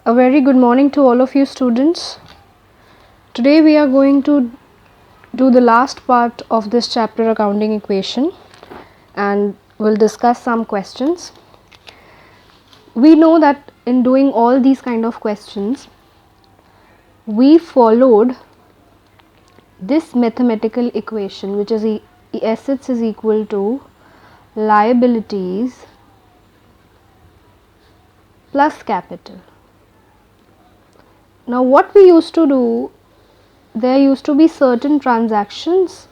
A very good morning to all of you students. Today we are going to do the last part of this chapter, accounting equation, and we'll discuss some questions. We know that in doing all these kind of questions, we followed this mathematical equation, which is assets is equal to liabilities plus capital. Now what we used to do, there used to be certain transactions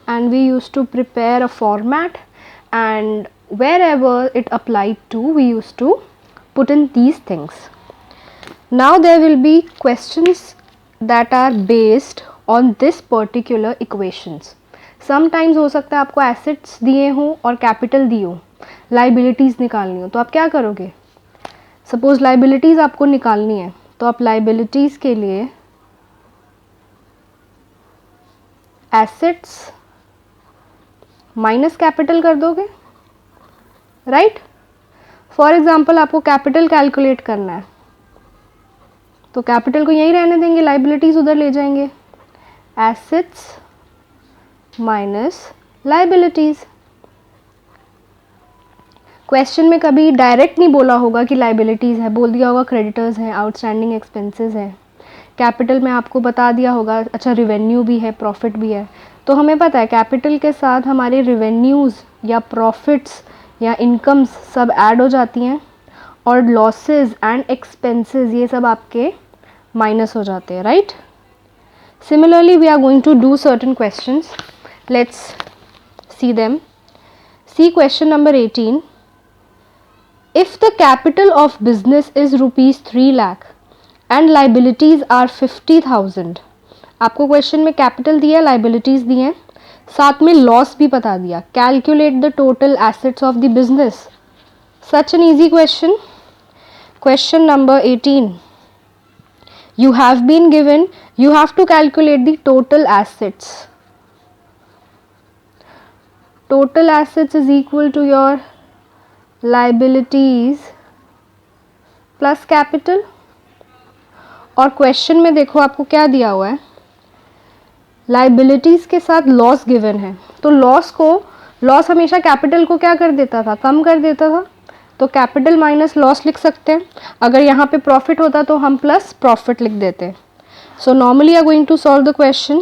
and we used to prepare a format, and wherever it applied to we used to put in these things. Now there will be questions that are based on this particular equations. Sometimes हो सकता है आपको assets दिए हों और capital दी हो, liabilities निकालनी हो, तो आप क्या करोगे? Suppose liabilities आपको निकालनी है, तो आप liabilities के लिए assets माइनस कैपिटल कर दोगे, राइट? फॉर एग्जाम्पल आपको कैपिटल कैलकुलेट करना है, तो कैपिटल को यहीं रहने देंगे, लाइबिलिटीज उधर ले जाएंगे, एसेट्स माइनस लाइबिलिटीज. क्वेश्चन में कभी डायरेक्ट नहीं बोला होगा कि लाइबिलिटीज है, बोल दिया होगा क्रेडिटर्स है, आउटस्टैंडिंग एक्सपेंसेस है. कैपिटल में आपको बता दिया होगा अच्छा रिवेन्यू भी है, प्रॉफिट भी है. तो हमें पता है कैपिटल के साथ हमारे रिवेन्यूज़ या प्रॉफिट्स या इनकम्स सब ऐड हो जाती हैं और लॉसेस एंड एक्सपेंसेस ये सब आपके माइनस हो जाते हैं, right? Similarly we are going to do certain questions. Let's see them. See question number 18. If the capital of business is ₹3 lakh and liabilities are 50,000. आपको क्वेश्चन में कैपिटल दिया, लाइबिलिटीज दी हैं, साथ में लॉस भी बता दिया. Calculate the total assets of the business. Such an easy question. Question number 18. You have been given, you have to calculate the total assets. Total assets is equal to your liabilities plus capital. और question में देखो आपको क्या दिया हुआ है, liabilities के साथ लॉस गिवन है, तो लॉस हमेशा कैपिटल को क्या कर देता था, कम कर देता था, तो कैपिटल माइनस लॉस लिख सकते हैं. अगर यहाँ पे प्रॉफिट होता तो हम प्लस प्रॉफिट लिख देते हैं. So normally are going to solve the question.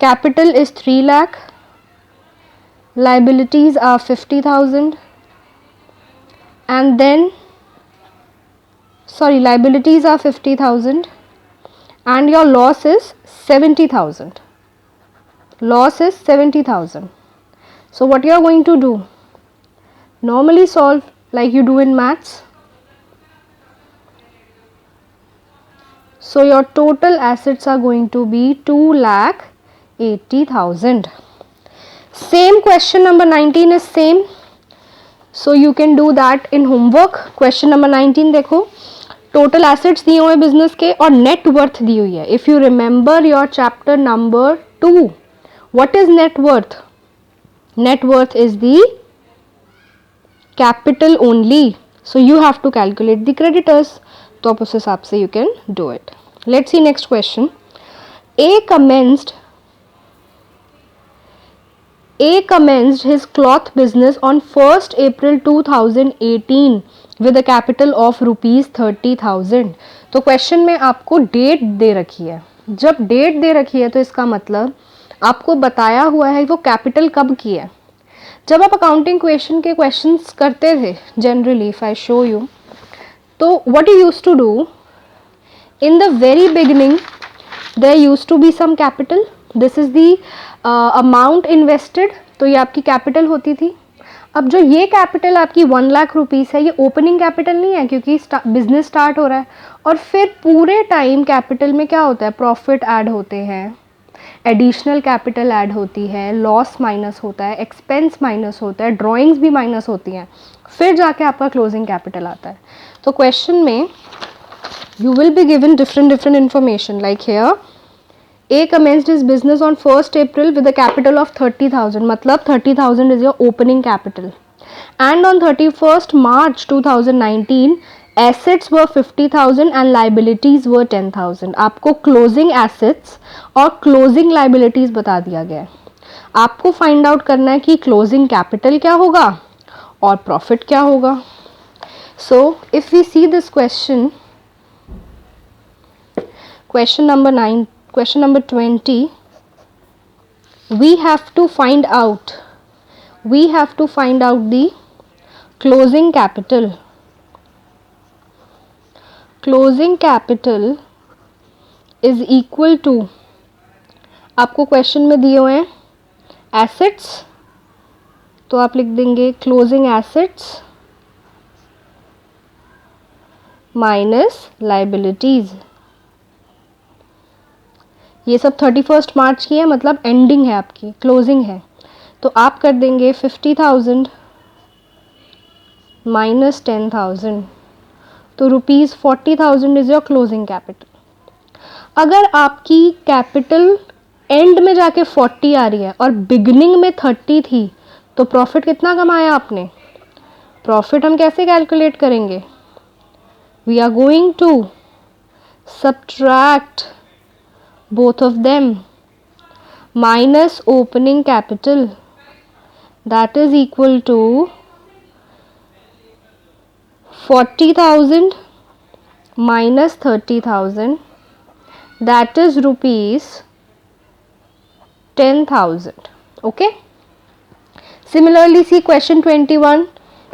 Capital is 3 lakh, liabilities are 50,000 and then liabilities are 50,000 and your loss is 70,000. Loss is 70,000. So what you are going to do? Normally solve like you do in maths. So your total assets are going to be 2,80,000. Same question number 19 is same. So you can do that in homework. Question number 19 देखो, total assets दिए हुए business के और net worth दी हुई है. If you remember your chapter number 2, what is net worth? Net worth is the capital only. So you have to calculate the creditors. तो आप उस हिसाब से you can do it. Let's see next question. A commenced his cloth business on 1st April 2018 with a capital of ₹30,000. तो question में आपको date दे रखी है. जब डेट दे रखी है तो इसका मतलब आपको बताया हुआ है वो कैपिटल कब की है. जब आप अकाउंटिंग क्वेश्चन के क्वेश्चंस करते थे generally, if I show you, तो what you used to do in the very beginning, there used to be some capital. This is the amount invested, तो ये आपकी कैपिटल होती थी. अब जो ये कैपिटल आपकी 1 लाख रुपीज़ है, ये ओपनिंग कैपिटल नहीं है क्योंकि बिजनेस स्टार्ट हो रहा है. और फिर पूरे टाइम कैपिटल में क्या होता है, प्रॉफिट ऐड होते हैं, एडिशनल कैपिटल ऐड होती है, लॉस माइनस होता है, एक्सपेंस माइनस होता है, ड्राइंग्स भी माइनस होती हैं, फिर जाके आपका क्लोजिंग कैपिटल आता है. तो क्वेश्चन में you will be given different information like here. A commenced his business on 1st April with a capital of 30,000. मतलब 30,000 is your opening capital. And on 31st March 2019, assets were 50,000 and liabilities were 10,000। आपको closing assets और closing liabilities बता दिया गया है। आपको find out करना है कि क्लोजिंग कैपिटल क्या होगा और प्रॉफिट क्या होगा। So if we see this question, question number 20, we have to find out the closing capital. Closing capital is equal to, आपको क्वेश्चन में दिए हुए हैं एसेट्स, तो आप लिख देंगे क्लोजिंग एसेट्स माइनस लाइबिलिटीज। ये सब 31 मार्च की है, मतलब एंडिंग है आपकी, क्लोजिंग है। तो आप कर देंगे 50,000 माइनस 10,000, तो ₹40,000 इज योर क्लोजिंग कैपिटल। अगर आपकी कैपिटल एंड में जाके 40 आ रही है और बिगिनिंग में 30 थी, तो प्रॉफिट कितना कमाया आपने? प्रॉफिट हम कैसे कैलकुलेट करेंगे? We are going to subtract both of them minus opening capital, that is equal to 40,000 minus 30,000, that is rupees 10,000. Okay, similarly see question 21,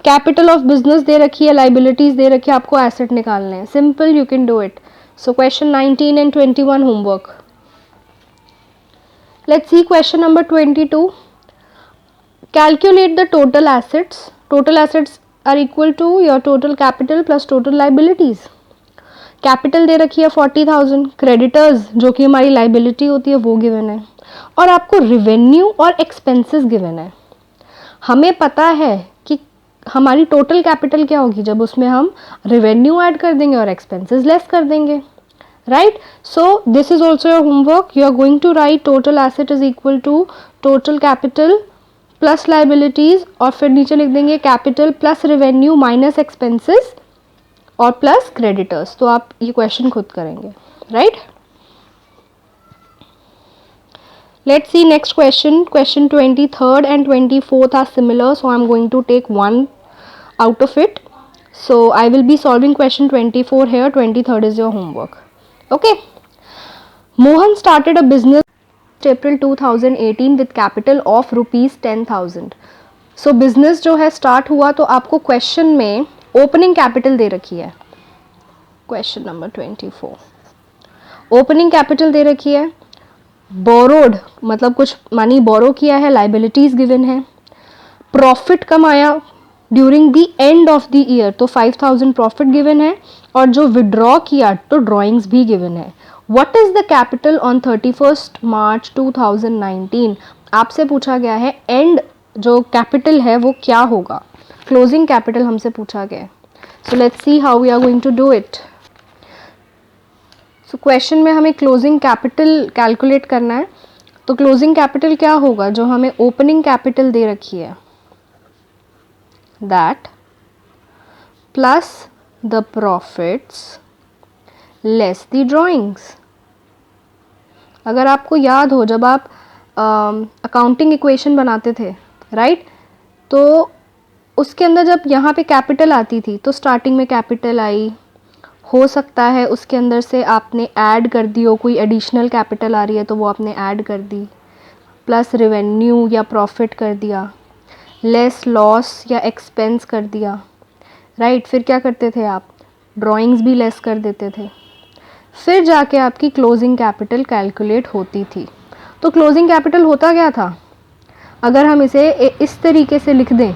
capital of business दे रखी है, लाइबिलिटीज दे रखी है, आपको एसेट निकालने हैं। Simple, you can do it. So question 19 and 21 homework. Let's see question number 22. Calculate the total assets. Total assets are equal to your total capital plus total liabilities. Capital दे रखी है 40,000, creditors जो कि हमारी liability होती है वो given है, और आपको रिवेन्यू और एक्सपेंसेस गिवन है। हमें पता है कि हमारी टोटल कैपिटल क्या होगी जब उसमें हम रिवेन्यू ऐड कर देंगे और एक्सपेंसेस लेस कर देंगे, right? So this is also your homework. You are going to write total asset is equal to total capital plus liabilities, और फिर नीचे लिख देंगे capital plus revenue minus expenses और plus creditors। तो आप ये क्वेश्चन खुद करेंगे, right? Let's see next question. Question 23rd and 24th are similar, so I'm going to take one out of it. So I will be solving question 24 here. 23rd is your homework. Okay. Mohan started a business April 2018 with capital of ₹10,000. So business जो है start हुआ, तो आपको question में opening capital दे रखी है। Question number 24, opening capital दे रखी है, borrowed मतलब कुछ मनी बोरो किया है, liabilities given है, profit कमाया during the end of the year, तो 5,000 प्रॉफिट गिवन है, और जो विड्रॉ किया तो ड्रॉइंग्स भी गिवन है। What is the capital on 31 मार्च 2019? आपसे पूछा गया है एंड जो कैपिटल है वो क्या होगा, क्लोजिंग कैपिटल हमसे पूछा गया है। So let's see how we are going to do it. So question में हमें क्लोजिंग कैपिटल कैलकुलेट करना है, तो क्लोजिंग कैपिटल क्या होगा? जो हमें ओपनिंग कैपिटल दे रखी है, that plus the profits less the drawings। अगर आपको याद हो जब आप अकाउंटिंग इक्वेशन बनाते थे, राइट, तो उसके अंदर जब यहाँ पे कैपिटल आती थी तो स्टार्टिंग में कैपिटल आई, हो सकता है उसके अंदर से आपने ऐड कर दी हो, कोई एडिशनल कैपिटल आ रही है तो वो आपने ऐड कर दी, प्लस रेवेन्यू या प्रॉफिट कर दिया, लेस लॉस या एक्सपेंस कर दिया, राइट। फिर क्या करते थे आप? ड्राइंग्स भी लेस कर देते थे, फिर जाके आपकी क्लोजिंग कैपिटल कैलकुलेट होती थी। तो क्लोजिंग कैपिटल होता क्या था? अगर हम इसे इस तरीके से लिख दें,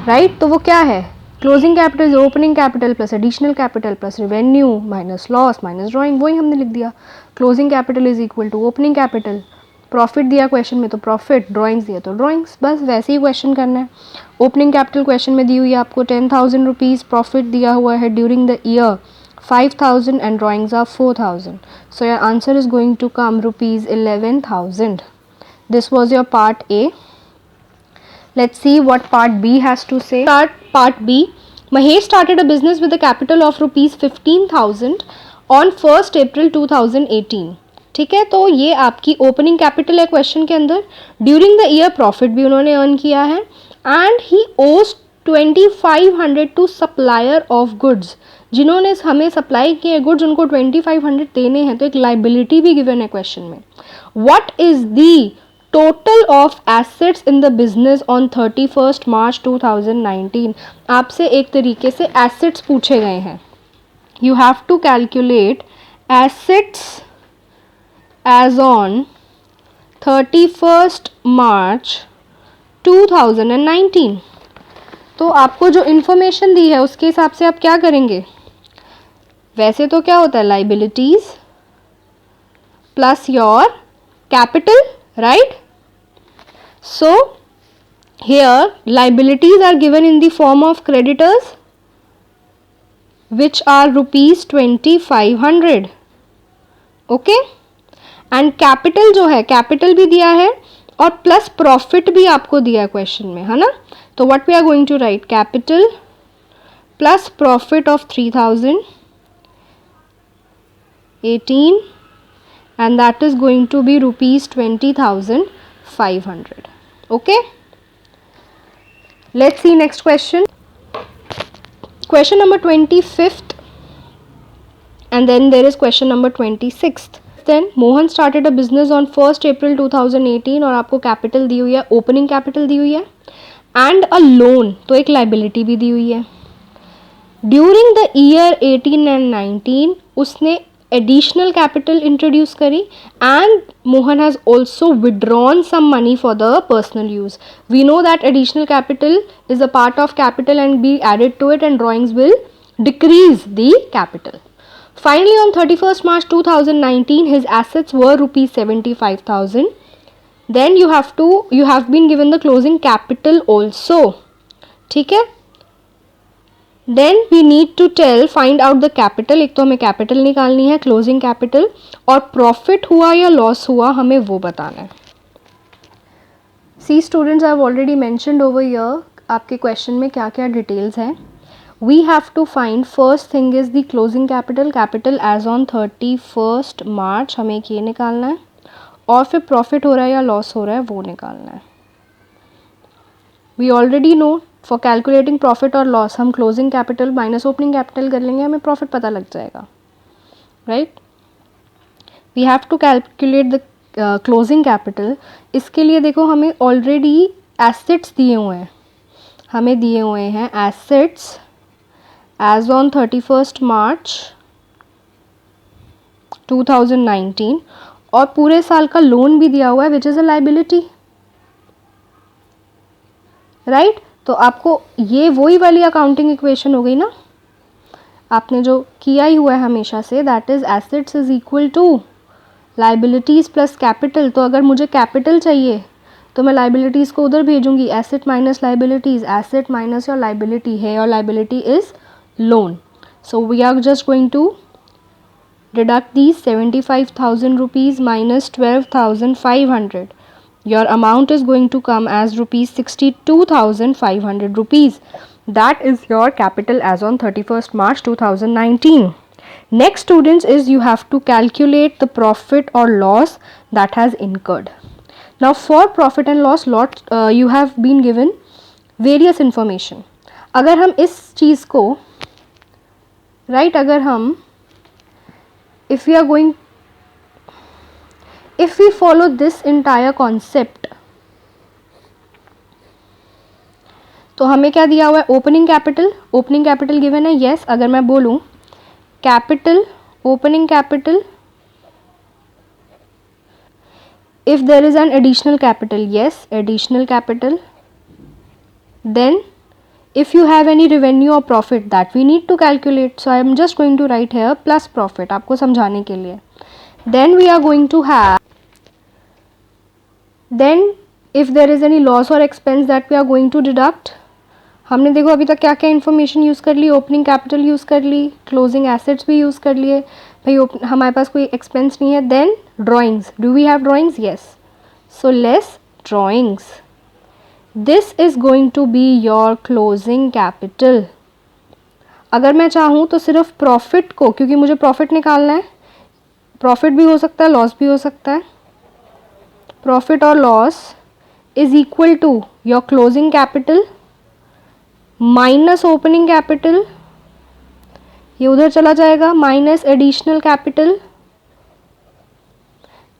राइट, तो वो क्या है? Closing capital is opening capital plus additional capital plus revenue minus loss minus drawing, वही हमने लिख दिया। Closing capital is equal to opening capital, profit दिया क्वेश्चन में तो प्रॉफिट, ड्राइंग्स दिया तो ड्राइंग्स, बस वैसे ही क्वेश्चन करना है। ओपनिंग कैपिटल क्वेश्चन में दी हुई है आपको 10,000 रुपीज़, प्रॉफिट दिया हुआ है during the year 5,000 and drawings are 4,000। So your answer is going to come ₹11,000। This was your part A. Let's see what part B has to say. Start part B. Mahesh started a business with a capital of rupees 15,000 on 1st April 2018. ठीक है, तो ये आपकी opening capital है question के अंदर. During the year profit भी उन्होंने अर्न किया है. एंड ही ओज 2500 टू सप्लायर ऑफ गुड्स. जिन्होंने हमें सप्लाई किए गुड्स उनको 2500 देने हैं, तो एक लाइबिलिटी भी गिवन है क्वेश्चन में. What is the total of assets in the business on 31st March 2019. आपसे एक तरीके से एसेट्स पूछे गए हैं. You have to calculate assets as on 31st March 2019. तो आपको जो इन्फॉर्मेशन दी है उसके हिसाब से आप क्या करेंगे. वैसे तो क्या होता है, liabilities plus your capital, right. So here liabilities are given in the form of creditors which are rupees 2500. Okay, and capital जो है, capital भी दिया है और प्लस प्रॉफिट भी आपको दिया है क्वेश्चन में, है ना. तो what we are going to write, capital plus profit of 3018 and that is going to be rupees 20,500. Okay, let's see next question. Question number 25th and then there is question number 26th. Then Mohan started a business on 1st April 2018 और आपको capital दी हुई है, opening capital दी हुई है and a loan, तो एक liability भी दी हुई है. ड्यूरिंग द ईयर 18 एंड 19 उसने additional capital introduce करी and Mohan has also withdrawn some money for the personal use. We know that additional capital is a part of capital and be added to it and drawings will decrease the capital. Finally on 31st March 2019 his assets were rupees 75,000. Then you have been given the closing capital also. ठीक है. Then we need to tell find out the capital. एक तो हमें capital निकालनी है, closing capital, और profit हुआ या लॉस हुआ हमें वो बताना है. See students, I have already mentioned over here आपके क्वेश्चन में क्या क्या डिटेल्स हैं. We have to find, first thing is the closing capital, capital as on 31st March हमें ये निकालना है, और फिर प्रॉफिट हो रहा है या लॉस हो रहा है वो निकालना है. We already know for calculating profit और लॉस हम closing capital minus opening capital कर लेंगे, हमें प्रॉफिट पता लग जाएगा, right. We have to calculate the closing capital. इसके लिए देखो हमें ऑलरेडी एसेट्स दिए हुए हैं, हमें दिए हुए हैं assets as on 31st March 2019 और पूरे साल का लोन भी दिया हुआ है which is a liability, right. तो आपको ये वही वाली अकाउंटिंग इक्वेशन हो गई ना, आपने जो किया ही हुआ है हमेशा से, that is assets is equal to liabilities plus capital. तो अगर मुझे कैपिटल चाहिए तो मैं लाइबिलिटीज़ को उधर भेजूंगी, asset minus liabilities, asset minus your liability है, your liability is loan. So we are just going to deduct these 75,000 rupees minus 12,500. Your amount is going to come as rupees 62,500 rupees. That is your capital as on 31st March 2019. Next students is you have to calculate the profit or loss that has incurred. Now for profit and loss you have been given various information. अगर हम इस चीज़ को अगर हम if we follow this entire concept, तो हमें क्या दिया हुआ है, ओपनिंग कैपिटल गिवन है. यस, अगर मैं बोलूं capital, opening capital, if there is an additional capital, yes, additional capital. Then if you have any revenue or profit that we need to calculate, so I am just going to write here plus profit आपको समझाने के लिए. Then we are going to have, then if there is any loss or expense that we are going to deduct. हमने देखो अभी तक क्या क्या इन्फॉर्मेशन यूज़ कर ली, ओपनिंग कैपिटल यूज़ कर ली, क्लोजिंग एसेट्स भी यूज़ कर लिए भाई, हमारे पास कोई एक्सपेंस नहीं है. Then drawings, do we have drawings? Yes. So less drawings. This is going to be your closing capital. अगर मैं चाहूँ तो सिर्फ प्रॉफिट को, क्योंकि मुझे प्रॉफिट निकालना है, प्रॉफिट भी हो सकता है, लॉस भी हो सकता है, प्रॉफिट और loss is equal to your closing capital minus opening capital, ये उधर चला जाएगा, minus additional capital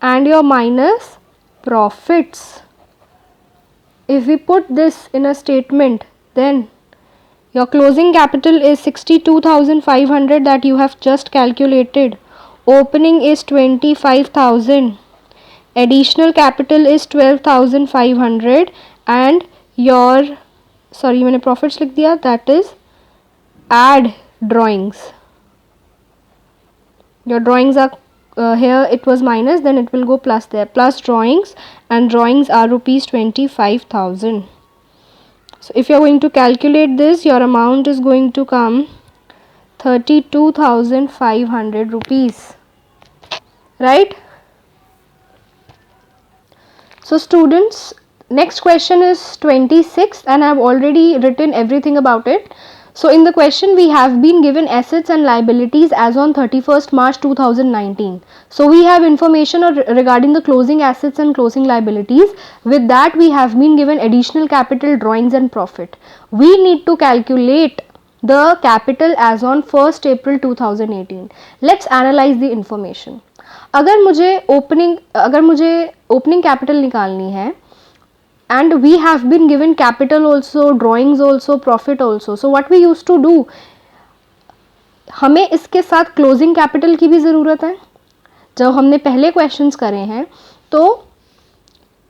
and your minus profits. If we put this in a statement, then your closing capital is 62,500 that you have just calculated, opening is 25,000, additional capital is 12,500 and your, sorry मैंने profits लिख दिया, that is add drawings. Your drawings are here it was minus, then it will go plus there, plus drawings, and drawings are rupees 25,000. So if you are going to calculate this, your amount is going to come 32,500 rupees, right? So students, next question is 26 and I have already written everything about it. So in the question we have been given assets and liabilities as on 31st March 2019. So we have information regarding the closing assets and closing liabilities. With that we have been given additional capital, drawings and profit. We need to calculate the capital as on 1st April 2018. Let's analyze the information. अगर मुझे opening capital निकालनी है and we have been given capital also, drawings also, profit also, so what we used to do, हमें इसके साथ closing capital की भी ज़रूरत है. जब हमने पहले क्वेश्चंस करे हैं तो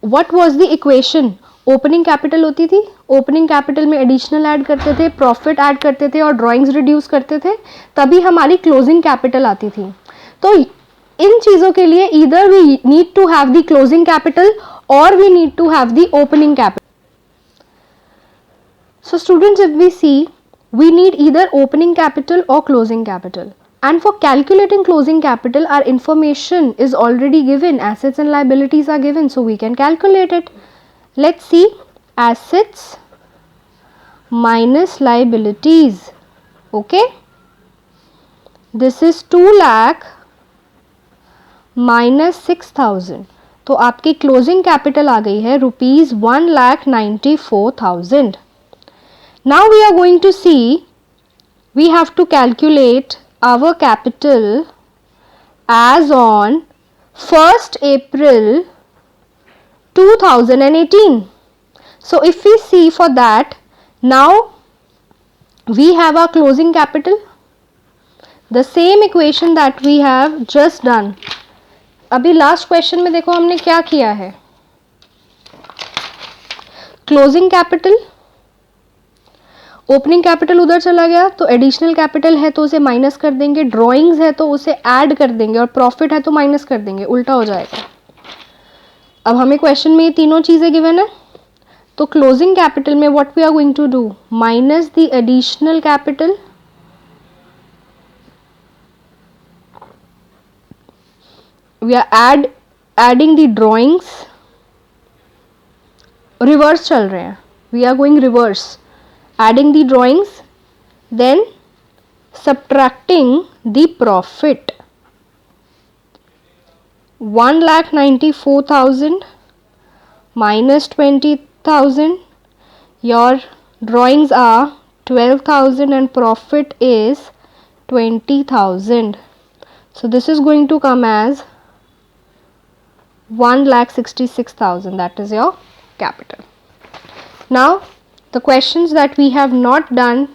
what was the equation, opening capital होती थी, ओपनिंग कैपिटल में एडिशनल ऐड करते थे, प्रॉफिट ऐड करते थे और ड्राइंग्स रिड्यूस करते थे, तभी हमारी क्लोजिंग कैपिटल आती थी. तो इन चीज़ों के लिए either we need to have the closing capital or we need to have the opening capital. So students, if we see, we need either opening capital or closing capital, and for calculating closing capital our information is already given, assets and liabilities are given, so we can calculate it. Let's see, assets minus liabilities. Okay, this is 2 lakh minus 6,000, तो आपकी closing capital आ गई है rupees 1,94,000. Now we are going to see, we have to calculate our capital as on 1st April 2018. So if we see for that, now we have our closing capital, the same equation that we have just done. अभी last question में देखो हमने क्या किया है, closing capital, opening capital उधर चला गया तो एडिशनल कैपिटल है तो उसे माइनस कर देंगे, ड्राइंग्स है तो उसे ऐड कर देंगे और प्रॉफिट है तो माइनस कर देंगे, उल्टा हो जाएगा. अब हमें क्वेश्चन में ये तीनों चीज़ें गिवन है, तो क्लोजिंग कैपिटल में what we are going to do, minus the additional capital, we are adding the drawings, reverse चल रहे हैं, we are going reverse, adding the drawings, then subtracting the profit. 1,94,000 minus 20,000, your drawings are 12,000 and profit is 20,000. So this is going to come as 1,66,000, that is your capital. Now the questions that we have not done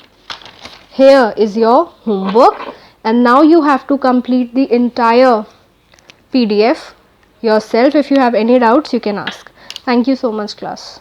here is your homework, and now you have to complete the entire PDF yourself. If you have any doubts you can ask. Thank you so much class.